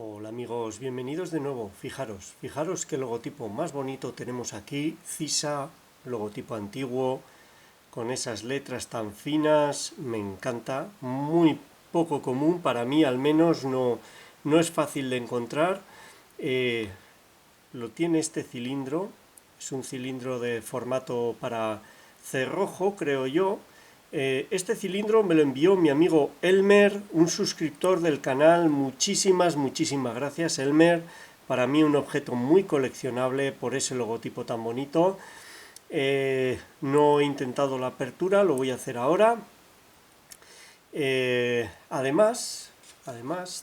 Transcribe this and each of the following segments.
Hola amigos, bienvenidos de nuevo. Fijaros qué logotipo más bonito tenemos aquí. CISA, logotipo antiguo, con esas letras tan finas. Me encanta, muy poco común, para mí al menos no es fácil de encontrar. Lo tiene este cilindro, es un cilindro de formato para cerrojo, creo yo. Este cilindro me lo envió mi amigo Elmer, un suscriptor del canal. Muchísimas gracias, Elmer. Para mí un objeto muy coleccionable por ese logotipo tan bonito. No he intentado la apertura, lo voy a hacer ahora. Además,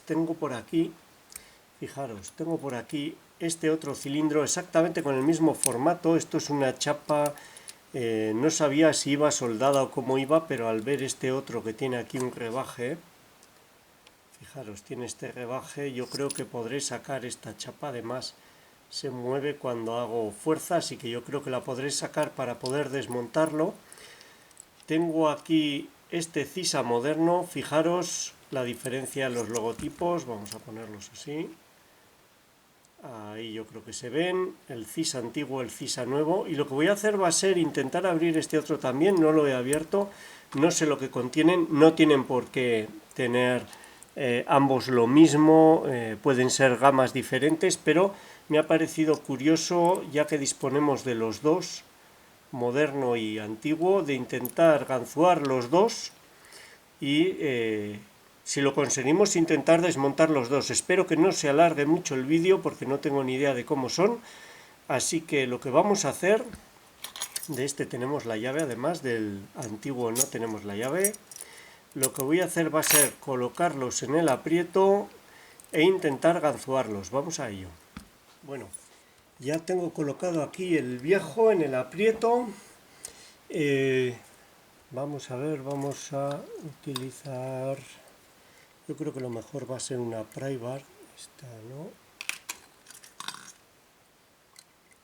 tengo por aquí, fijaros, tengo por aquí este otro cilindro exactamente con el mismo formato. Esto es una chapa. No sabía si iba soldada o cómo iba, pero al ver este otro que tiene aquí un rebaje, fijaros, tiene este rebaje, yo creo que podré sacar esta chapa. Además se mueve cuando hago fuerza, así que yo creo que la podré sacar para poder desmontarlo. Tengo aquí este CISA moderno, fijaros la diferencia en los logotipos, vamos a ponerlos así. Ahí yo creo que se ven, el CISA antiguo, el CISA nuevo. Y lo que voy a hacer va a ser intentar abrir este otro también, no lo he abierto, no sé lo que contienen, no tienen por qué tener ambos lo mismo, pueden ser gamas diferentes, pero me ha parecido curioso, ya que disponemos de los dos, moderno y antiguo, de intentar ganzuar los dos y si lo conseguimos intentar desmontar los dos. Espero que no se alargue mucho el vídeo porque no tengo ni idea de cómo son. Así que lo que vamos a hacer, de este tenemos la llave, además del antiguo no tenemos la llave. Lo que voy a hacer va a ser colocarlos en el aprieto e intentar ganzuarlos. Vamos a ello. Bueno, ya tengo colocado aquí el viejo en el aprieto. Vamos a ver, vamos a utilizar... Yo creo que lo mejor va a ser una pry bar. Esta no.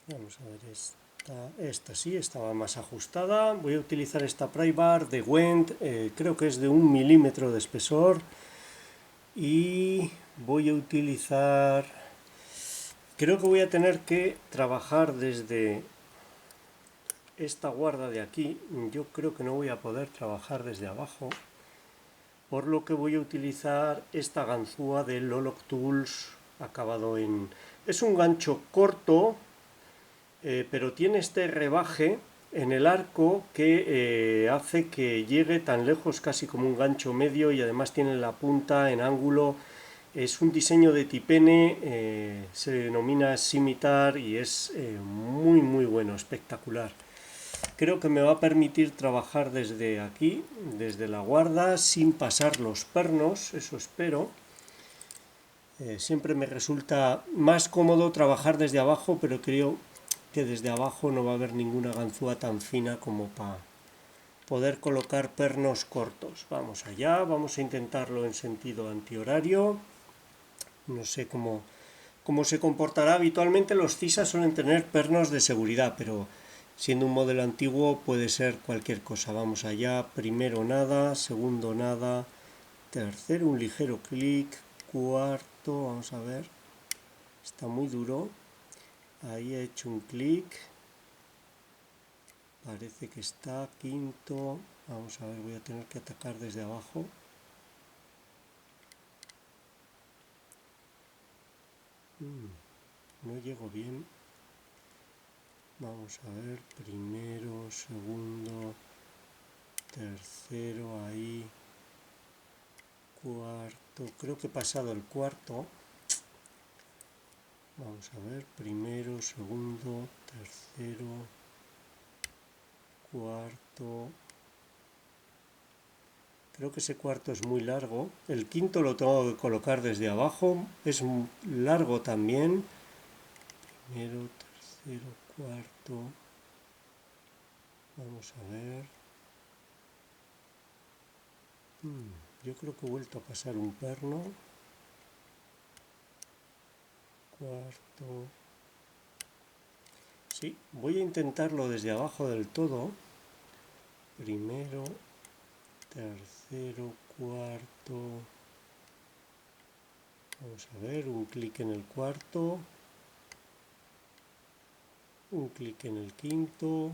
Vamos a ver esta sí, estaba más ajustada. Voy a utilizar esta pry bar de Wendt, creo que es de 1 milímetro de espesor. Y voy a utilizar... Creo que voy a tener que trabajar desde esta guarda de aquí. Yo creo que no voy a poder trabajar desde abajo, por lo que voy a utilizar esta ganzúa de Loloc Tools acabado en... Es un gancho corto, pero tiene este rebaje en el arco que hace que llegue tan lejos, casi como un gancho medio, y además tiene la punta en ángulo. Es un diseño de Tipene, se denomina Scimitar y es muy bueno, espectacular. Creo que me va a permitir trabajar desde aquí, desde la guarda, sin pasar los pernos, eso espero. Siempre me resulta más cómodo trabajar desde abajo, pero creo que desde abajo no va a haber ninguna ganzúa tan fina como para poder colocar pernos cortos. Vamos allá, vamos a intentarlo en sentido antihorario. No sé cómo se comportará. Habitualmente los CISA suelen tener pernos de seguridad, pero siendo un modelo antiguo puede ser cualquier cosa. Vamos allá, primero nada, segundo nada, tercero un ligero clic, cuarto, vamos a ver, está muy duro. Ahí he hecho un clic, parece que está, quinto, vamos a ver, voy a tener que atacar desde abajo. No llego bien. Vamos a ver, primero, segundo, tercero, ahí, cuarto, creo que he pasado el cuarto. Vamos a ver, primero, segundo, tercero, cuarto. Creo que ese cuarto es muy largo. El quinto lo tengo que colocar desde abajo. Es largo también. Primero, tercero, cuarto. Vamos a ver. Yo creo que he vuelto a pasar un perno. Cuarto. Sí, voy a intentarlo desde abajo del todo. Primero, tercero, cuarto. Vamos a ver, un clic en el cuarto, un clic en el quinto,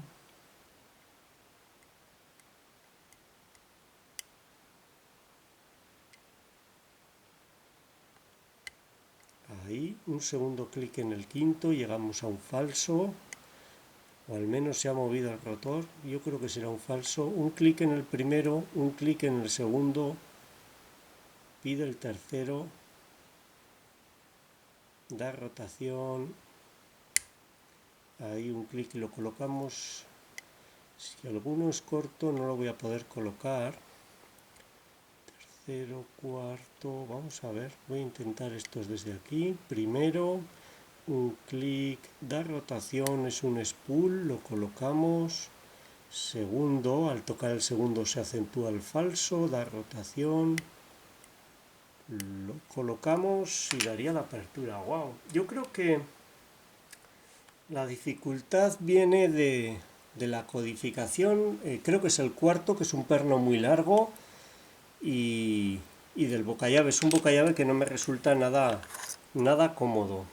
ahí, un segundo clic en el quinto, llegamos a un falso, o al menos se ha movido el rotor, yo creo que será un falso, un clic en el primero, un clic en el segundo, pide el tercero, da rotación, ahí un clic y lo colocamos. Si alguno es corto no lo voy a poder colocar. Tercero, cuarto, vamos a ver, voy a intentar estos desde aquí. Primero, un clic, da rotación, es un spool, lo colocamos. Segundo, al tocar el segundo se acentúa el falso, da rotación. Lo colocamos y daría la apertura. Wow, yo creo que la dificultad viene de la codificación, creo que es el cuarto, que es un perno muy largo, y del bocallave. Es un bocallave que no me resulta nada cómodo.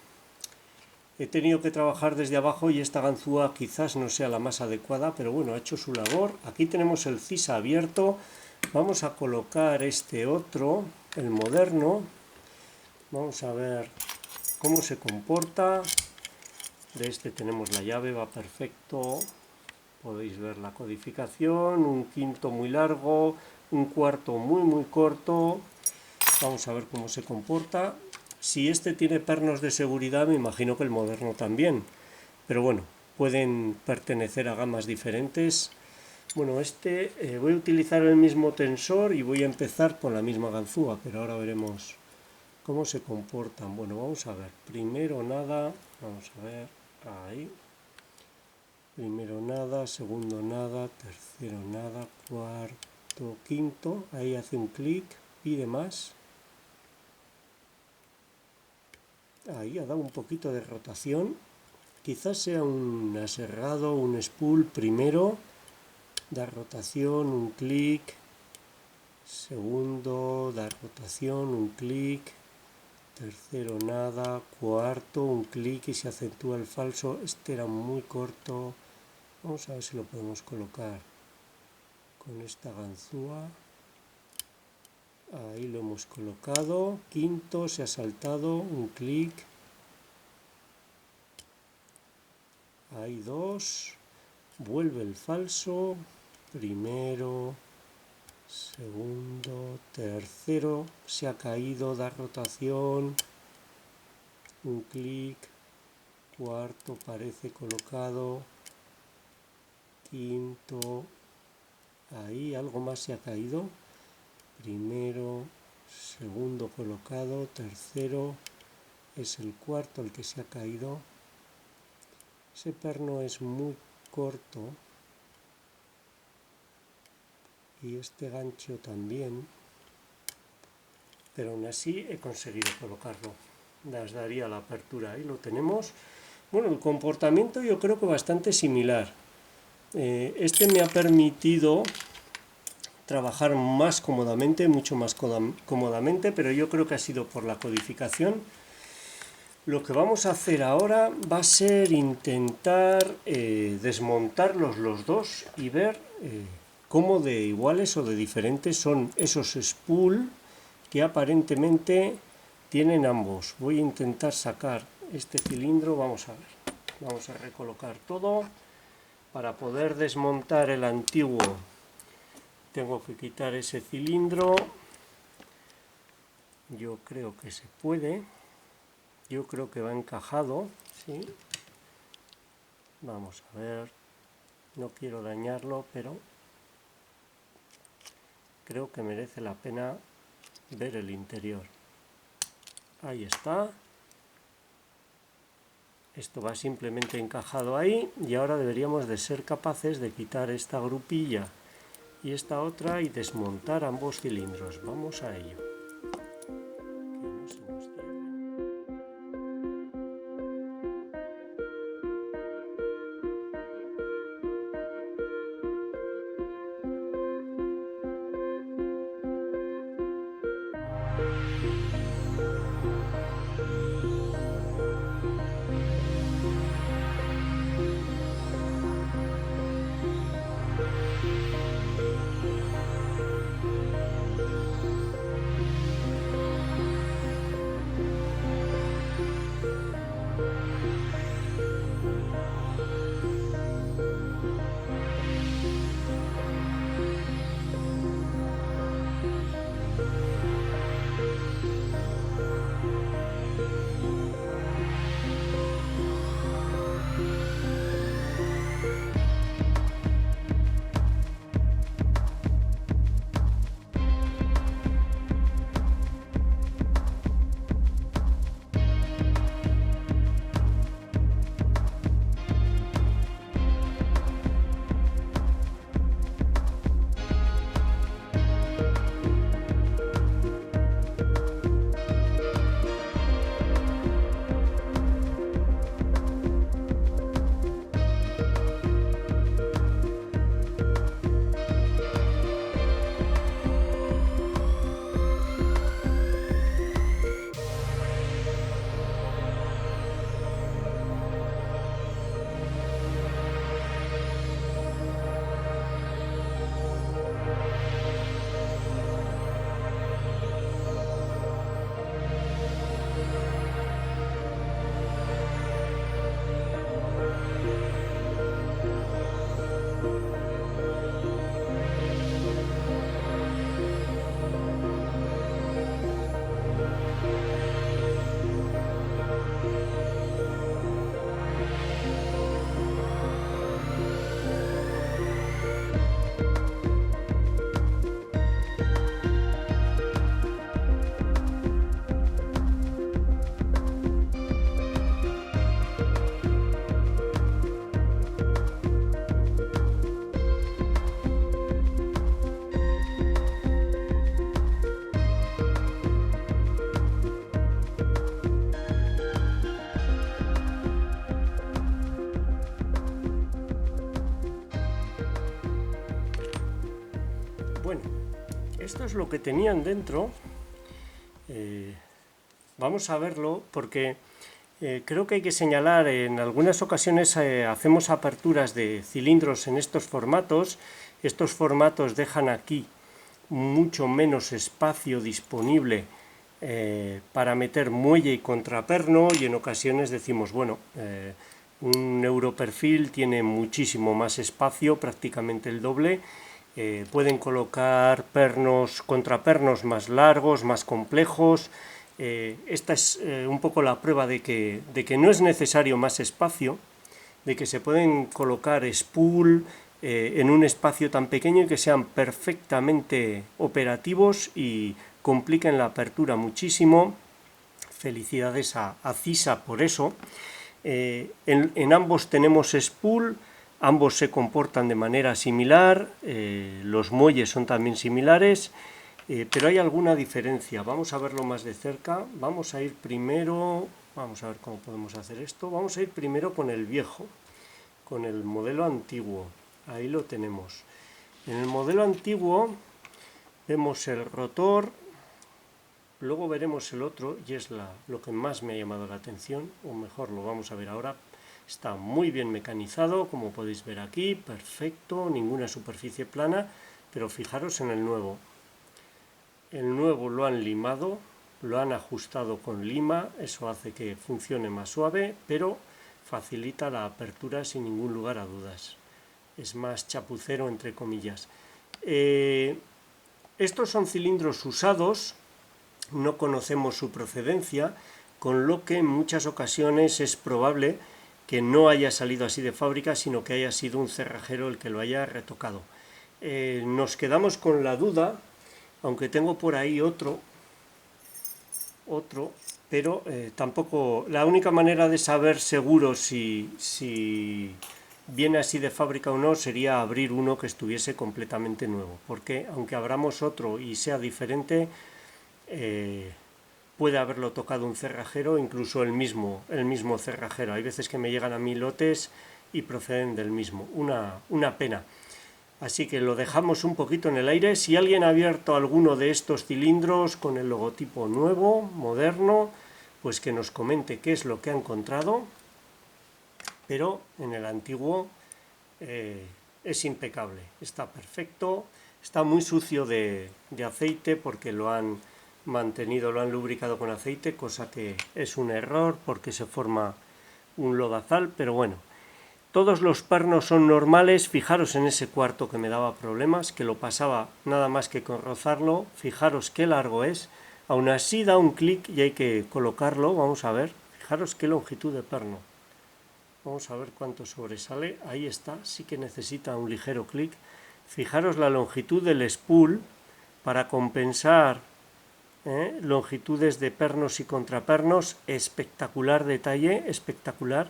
He tenido que trabajar desde abajo y esta ganzúa quizás no sea la más adecuada, pero bueno, ha hecho su labor. Aquí tenemos el CISA abierto. Vamos a colocar este otro, el moderno. Vamos a ver cómo se comporta. De este tenemos la llave, va perfecto. Podéis ver la codificación, un quinto muy largo, un cuarto muy corto. Vamos a ver cómo se comporta. Si este tiene pernos de seguridad, me imagino que el moderno también. Pero bueno, pueden pertenecer a gamas diferentes. Bueno, voy a utilizar el mismo tensor y voy a empezar con la misma ganzúa, pero ahora veremos cómo se comportan. Bueno, vamos a ver. Primero nada, vamos a ver, ahí. Primero nada, segundo nada, tercero nada, cuarto, quinto. Ahí hace un clic, pide más. Ahí ha dado un poquito de rotación. Quizás sea un aserrado, un spool primero. Da rotación, un clic. Segundo, da rotación, un clic. Tercero nada, cuarto, un clic y se acentúa el falso. Este era muy corto. Vamos a ver si lo podemos colocar con esta ganzúa. Ahí lo hemos colocado. Quinto, se ha saltado, un clic. Ahí dos. Vuelve el falso. Primero, segundo, tercero. Se ha caído, da rotación. Un clic. Cuarto, parece colocado. Quinto, ahí algo más se ha caído. Primero, segundo colocado, tercero, es el cuarto el que se ha caído. Ese perno es muy corto y este gancho también, pero aún así he conseguido colocarlo. Les daría la apertura, ahí lo tenemos. Bueno, el comportamiento yo creo que bastante similar. Este me ha permitido trabajar más cómodamente, mucho más cómodamente, pero yo creo que ha sido por la codificación. Lo que vamos a hacer ahora va a ser intentar desmontarlos los dos y ver cómo de iguales o de diferentes son esos spool que aparentemente tienen ambos. Voy a intentar sacar este cilindro, vamos a ver, vamos a recolocar todo. Para poder desmontar el antiguo tengo que quitar ese cilindro. Yo creo que se puede. Yo creo que va encajado, ¿sí? Vamos a ver. No quiero dañarlo, pero creo que merece la pena ver el interior. Ahí está. Esto va simplemente encajado ahí y ahora deberíamos de ser capaces de quitar esta grupilla y esta otra y desmontar ambos cilindros. Vamos a ello. Bueno, esto es lo que tenían dentro. Vamos a verlo porque creo que hay que señalar, en algunas ocasiones hacemos aperturas de cilindros en estos formatos. Estos formatos dejan aquí mucho menos espacio disponible para meter muelle y contraperno, y en ocasiones decimos, bueno, un Europerfil tiene muchísimo más espacio, prácticamente el doble. Pueden colocar pernos, contrapernos más largos, más complejos. Esta es un poco la prueba de que no es necesario más espacio, de que se pueden colocar spool en un espacio tan pequeño y que sean perfectamente operativos y compliquen la apertura muchísimo. Felicidades a CISA por eso. En ambos tenemos spool, ambos se comportan de manera similar, los muelles son también similares, pero hay alguna diferencia. Vamos a verlo más de cerca. Vamos a ir primero, vamos a ver cómo podemos hacer esto. Vamos a ir primero con el viejo, con el modelo antiguo. Ahí lo tenemos. En el modelo antiguo vemos el rotor, luego veremos el otro, y es lo que más me ha llamado la atención, o mejor lo vamos a ver ahora. Está muy bien mecanizado, como podéis ver aquí, perfecto, ninguna superficie plana, pero fijaros en el nuevo. El nuevo lo han limado, lo han ajustado con lima, eso hace que funcione más suave, pero facilita la apertura sin ningún lugar a dudas. Es más chapucero, entre comillas. Estos son cilindros usados, no conocemos su procedencia, con lo que en muchas ocasiones es probable que no haya salido así de fábrica, sino que haya sido un cerrajero el que lo haya retocado. Nos quedamos con la duda, aunque tengo por ahí otro, pero tampoco, la única manera de saber seguro si viene así de fábrica o no sería abrir uno que estuviese completamente nuevo, porque aunque abramos otro y sea diferente, puede haberlo tocado un cerrajero, incluso el mismo cerrajero. Hay veces que me llegan a mí lotes y proceden del mismo, una pena. Así que lo dejamos un poquito en el aire. Si alguien ha abierto alguno de estos cilindros con el logotipo nuevo, moderno, pues que nos comente qué es lo que ha encontrado. Pero en el antiguo es impecable, está perfecto, está muy sucio de aceite porque lo han mantenido, lo han lubricado con aceite, cosa que es un error porque se forma un lodazal, pero bueno. Todos los pernos son normales. Fijaros en ese cuarto que me daba problemas, que lo pasaba nada más que con rozarlo. Fijaros qué largo es. Aún así da un clic y hay que colocarlo. Vamos a ver. Fijaros qué longitud de perno. Vamos a ver cuánto sobresale. Ahí está. Sí que necesita un ligero clic. Fijaros la longitud del spool para compensar longitudes de pernos y contrapernos. Espectacular detalle, espectacular.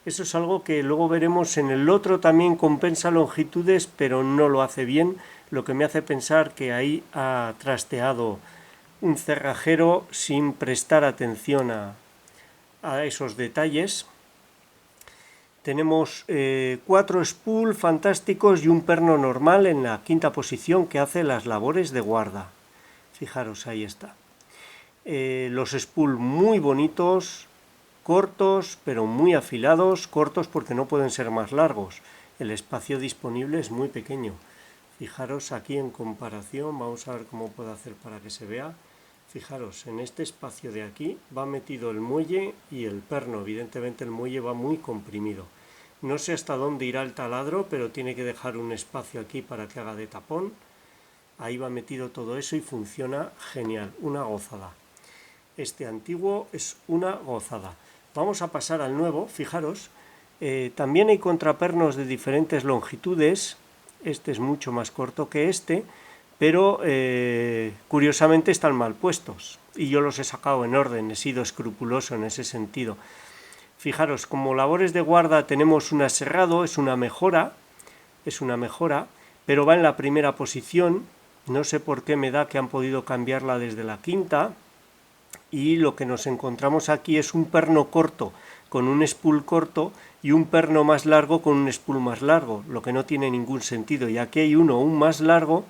Eso es algo que luego veremos en el otro, también compensa longitudes, pero no lo hace bien, lo que me hace pensar que ahí ha trasteado un cerrajero sin prestar atención a esos detalles. Tenemos 4 spool fantásticos y un perno normal en la quinta posición que hace las labores de guarda. Fijaros, ahí está. Los spool muy bonitos, cortos pero muy afilados, cortos porque no pueden ser más largos, el espacio disponible es muy pequeño. Fijaros aquí en comparación, vamos a ver cómo puedo hacer para que se vea. Fijaros, en este espacio de aquí va metido el muelle y el perno, evidentemente el muelle va muy comprimido. No sé hasta dónde irá el taladro, pero tiene que dejar un espacio aquí para que haga de tapón. Ahí va metido todo eso y funciona genial, una gozada. Este antiguo es una gozada. Vamos a pasar al nuevo, fijaros, también hay contrapernos de diferentes longitudes, este es mucho más corto que este, pero curiosamente están mal puestos y yo los he sacado en orden, he sido escrupuloso en ese sentido. Fijaros, como labores de guarda tenemos un aserrado, es una mejora, pero va en la primera posición, no sé por qué me da que han podido cambiarla desde la quinta. Y lo que nos encontramos aquí es un perno corto con un spool corto y un perno más largo con un spool más largo, lo que no tiene ningún sentido. Y aquí hay uno aún más largo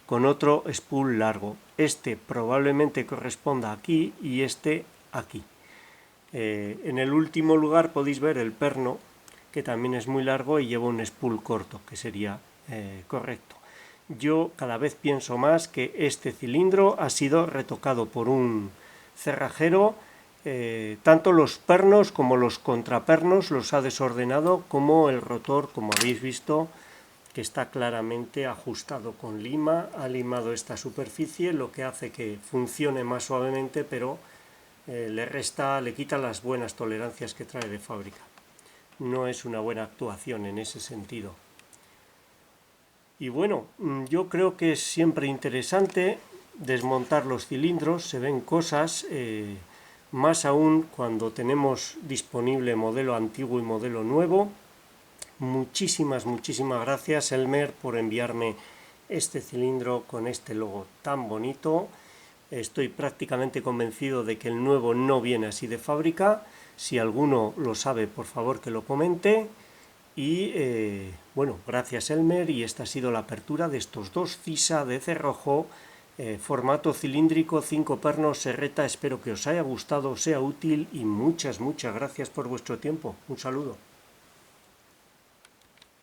con otro spool largo. Este probablemente corresponda aquí y este aquí. En el último lugar podéis ver el perno, que también es muy largo y lleva un spool corto, que sería correcto. Yo cada vez pienso más que este cilindro ha sido retocado por un cerrajero. Tanto los pernos como los contrapernos los ha desordenado, como el rotor, como habéis visto, que está claramente ajustado con lima. Ha limado esta superficie, lo que hace que funcione más suavemente, pero le quita las buenas tolerancias que trae de fábrica. No es una buena actuación en ese sentido. Y bueno, yo creo que es siempre interesante desmontar los cilindros. Se ven cosas, más aún cuando tenemos disponible modelo antiguo y modelo nuevo. Muchísimas gracias, Elmer, por enviarme este cilindro con este logo tan bonito. Estoy prácticamente convencido de que el nuevo no viene así de fábrica. Si alguno lo sabe, por favor que lo comente. Y bueno, gracias Elmer, y esta ha sido la apertura de estos dos Cisa de cerrojo, formato cilíndrico, 5 pernos, serreta. Espero que os haya gustado, sea útil, y muchas gracias por vuestro tiempo. Un saludo.